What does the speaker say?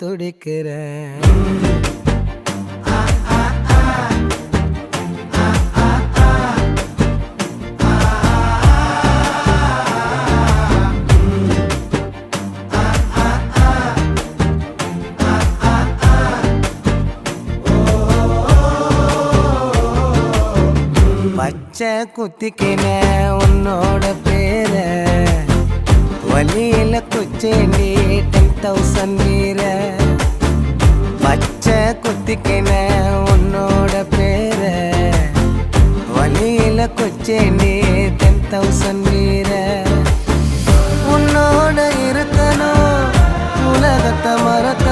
துடிக்கிறேன். பச்சை குத்திக்கின உன்னோட பேர வலியில குச்சேண்டி 10,000 வீர. பச்சை குத்திக்கின உன்னோட பேர வலியில குச்சேண்டி 10,000 வீர. உன்னோட இருக்கணும் உலகத்தை மறக்க